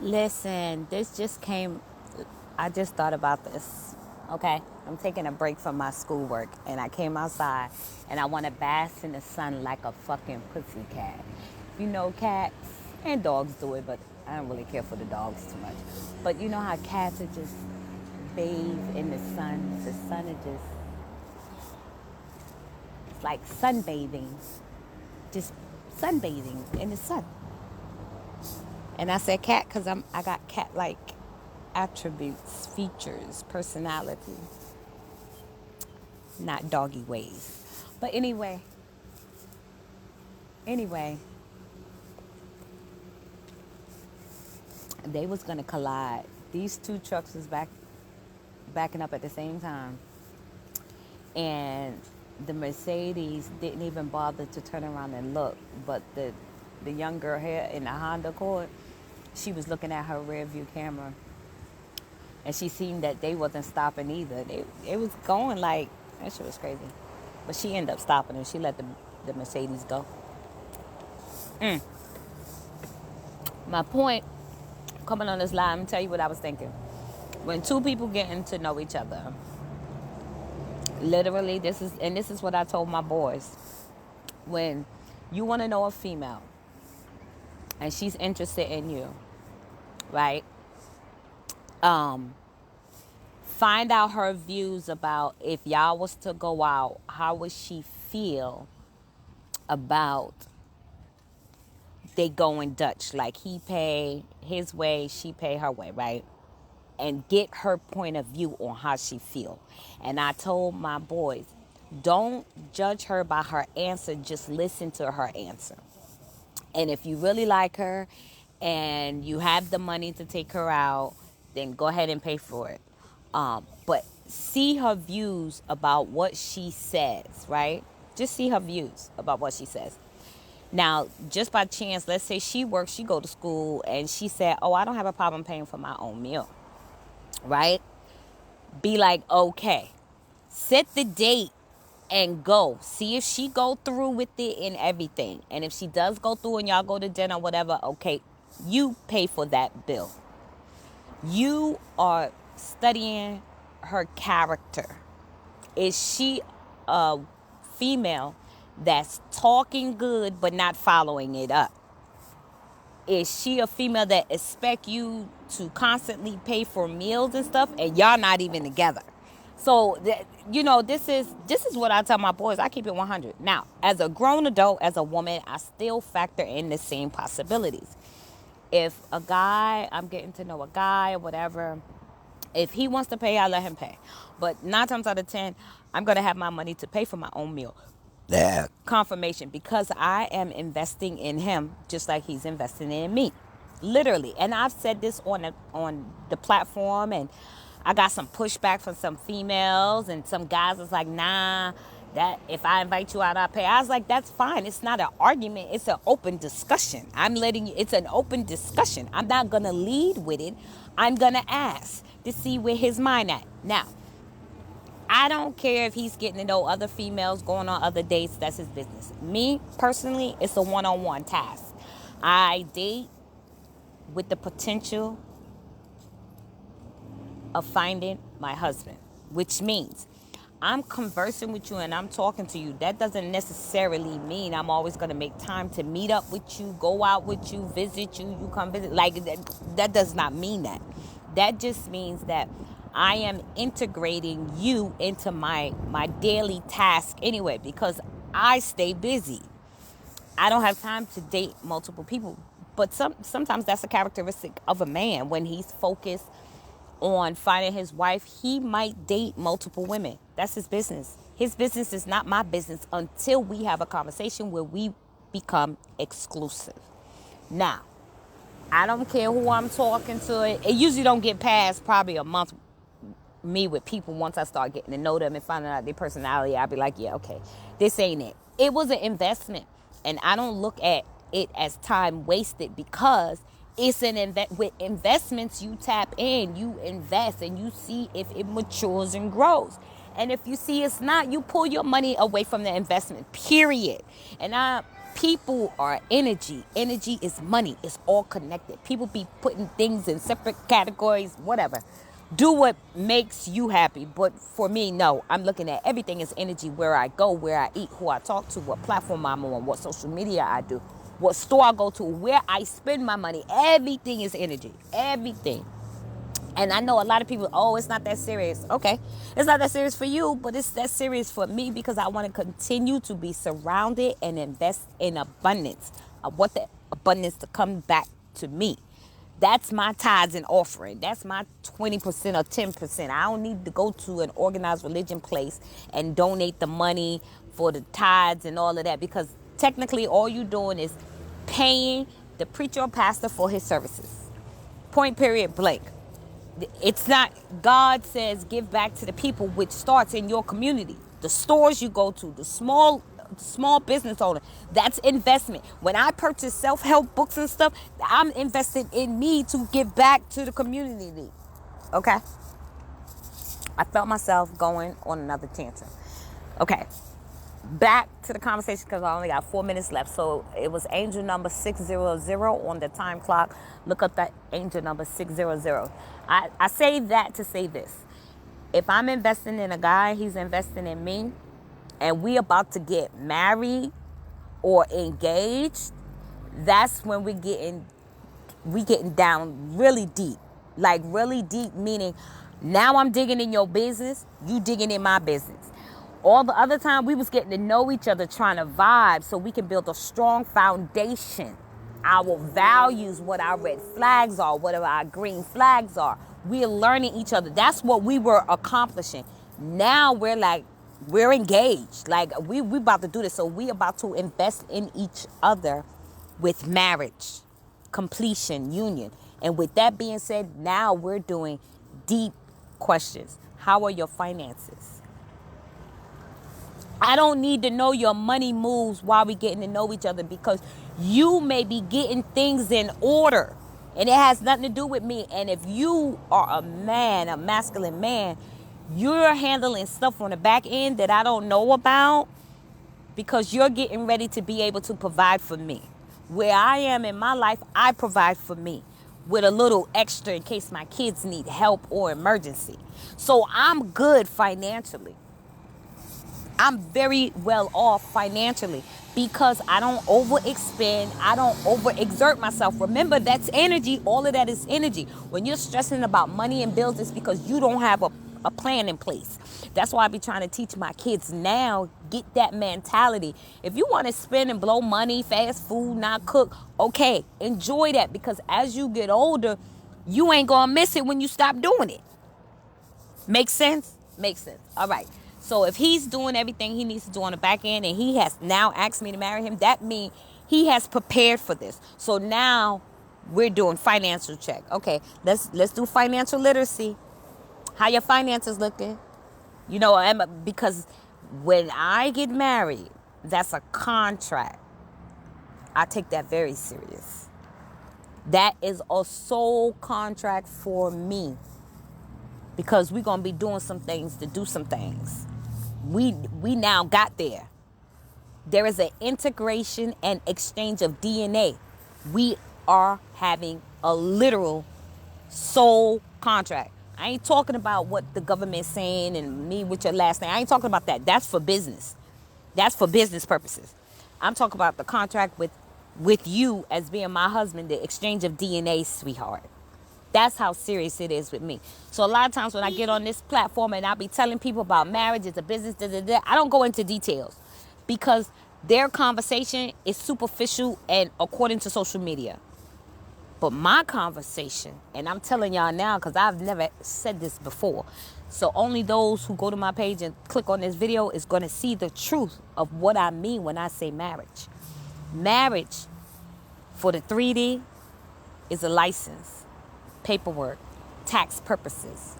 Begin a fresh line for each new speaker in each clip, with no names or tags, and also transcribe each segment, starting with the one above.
Listen, I just thought about this. Okay, I'm taking a break from my schoolwork, and I came outside, and I want to bask in the sun like a fucking pussy cat. You know, cats and dogs do it, but I don't really care for the dogs too much. But you know how cats are just bathe in the sun. The sun is just, it's like sunbathing, just sunbathing in the sun. And I said cat because I got cat like attributes, features, personality, not doggy ways. But anyway, they was gonna collide. These two trucks was backing up at the same time, and the Mercedes didn't even bother to turn around and look. But the young girl here in the Honda Accord, she was looking at her rear view camera, and she seen that they wasn't stopping either. It was going like that shit was crazy, but she ended up stopping and she let the Mercedes go. My point, coming on this line, I'm tell you what I was thinking. When two people getting to know each other, literally, this is what I told my boys. When you want to know a female and she's interested in you, right? Um, find out her views about if y'all was to go out, how would she feel about they going Dutch? Like he pay his way, she pay her way, right? And get her point of view on how she feel. And I told my boys, don't judge her by her answer, just listen to her answer. And if you really like her and you have the money to take her out, then go ahead and pay for it. But see her views about what she says, right? Just see her views about what she says. Now, just by chance, let's say she works, she go to school, and she said, "Oh, I don't have a problem paying for my own meal," right? Be like, okay, set the date and go. See if she go through with it and everything. And if she does go through and y'all go to dinner, whatever, okay, you pay for that bill. You are studying her character. Is she a female that's talking good but not following it up? Is she a female that expect you to constantly pay for meals and stuff and y'all not even together? So this is what I tell my boys. I keep it 100. Now, as a grown adult, as a woman, I still factor in the same possibilities. If a guy, I'm getting to know a guy or whatever, if he wants to pay, I let him pay. But 9 times out of 10, I'm gonna have my money to pay for my own meal. Yeah. Confirmation, because I am investing in him just like he's investing in me, literally. And I've said this on the platform, and I got some pushback from some females and some guys was like, nah, that if I invite you out, I pay. I was like, that's fine. It's not an argument. It's an open discussion. I'm letting you, it's an open discussion. I'm not going to lead with it. I'm going to ask to see where his mind at. Now, I don't care if he's getting to know other females, going on other dates. That's his business. Me, personally, it's a one-on-one task. I date with the potential of finding my husband, which means I'm conversing with you and I'm talking to you. That doesn't necessarily mean I'm always going to make time to meet up with you, go out with you, visit you, you come visit. Like, that does not mean that. That just means that I am integrating you into my daily task anyway, because I stay busy. I don't have time to date multiple people. But sometimes that's a characteristic of a man. When he's focused on finding his wife, he might date multiple women. That's his business. His business is not my business until we have a conversation where we become exclusive. Now, I don't care who I'm talking to. It usually don't get past probably a month, me with people. Once I start getting to know them and finding out their personality, I'll be like, yeah, okay, this ain't it. It was an investment, and I don't look at it as time wasted, because it's an with investments. You tap in, you invest, and you see if it matures and grows. And if you see it's not, you pull your money away from the investment, period. And People are energy. Energy is money. It's all connected. People be putting things in separate categories, whatever. Do what makes you happy. But for me, no. I'm looking at everything as energy. Where I go, where I eat, who I talk to, what platform I'm on, what social media I do, what store I go to, where I spend my money. Everything is energy. Everything. And I know a lot of people, oh, it's not that serious. Okay, it's not that serious for you, but it's that serious for me because I want to continue to be surrounded and invest in abundance. I want the abundance to come back to me. That's my tithes and offering. That's my 20% or 10%. I don't need to go to an organized religion place and donate the money for the tithes and all of that because technically all you're doing is paying the preacher or pastor for his services. Point, period, blank. It's not, God says give back to the people, which starts in your community. The stores you go to, the small business owner, that's investment. When I purchase self-help books and stuff, I'm invested in me to give back to the community. Okay? I felt myself going on another tantrum. Okay. Back to the conversation because I only got 4 minutes left. So it was angel number 600 on the time clock. Look up that angel number 600. I say that to say this. If I'm investing in a guy, he's investing in me, and we about to get married or engaged, that's when we getting down really deep. Like really deep, meaning now I'm digging in your business, you digging in my business. All the other time we was getting to know each other, trying to vibe so we can build a strong foundation. Our values, what our red flags are, what our green flags are. We're learning each other. That's what we were accomplishing. Now we're engaged. Like we about to do this. So we about to invest in each other with marriage, completion, union. And with that being said, now we're doing deep questions. How are your finances? I don't need to know your money moves while we getting to know each other because you may be getting things in order and it has nothing to do with me. And if you are a man, a masculine man, you're handling stuff on the back end that I don't know about because you're getting ready to be able to provide for me. Where I am in my life, I provide for me with a little extra in case my kids need help or emergency. So I'm good financially. I'm very well off financially because I don't overexpend. I don't overexert myself. Remember, that's energy. All of that is energy. When you're stressing about money and bills, it's because you don't have a plan in place. That's why I be trying to teach my kids now, get that mentality. If you want to spend and blow money, fast food, not cook, okay, enjoy that because as you get older, you ain't going to miss it when you stop doing it. Make sense? Makes sense. All right. So if he's doing everything he needs to do on the back end and he has now asked me to marry him, that means he has prepared for this. So now we're doing financial check. Okay, let's do financial literacy. How your finances looking? You know, because when I get married, that's a contract. I take that very serious. That is a soul contract for me. Because we're going to be doing some things to do some things. We now got there. There is an integration and exchange of DNA. We are having a literal soul contract. I ain't talking about what the government's saying and me with your last name. I ain't talking about that. That's for business. That's for business purposes. I'm talking about the contract with you as being my husband, the exchange of DNA, sweetheart. That's how serious it is with me. So a lot of times when I get on this platform and I'll be telling people about marriage, it's a business, I don't go into details because their conversation is superficial and according to social media. But my conversation, and I'm telling y'all now because I've never said this before, so only those who go to my page and click on this video is going to see the truth of what I mean when I say marriage. Marriage for the 3D is a license. Paperwork, tax purposes.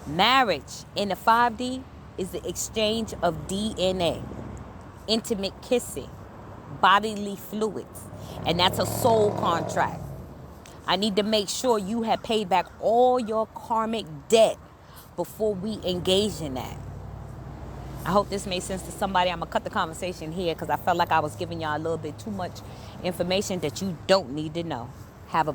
Marriage in the 5D is the exchange of DNA, intimate kissing, bodily fluids, and that's a soul contract. I need to make sure you have paid back all your karmic debt before we engage in that. I hope this made sense to somebody. I'm going to cut the conversation here because I felt like I was giving y'all a little bit too much information that you don't need to know. Have a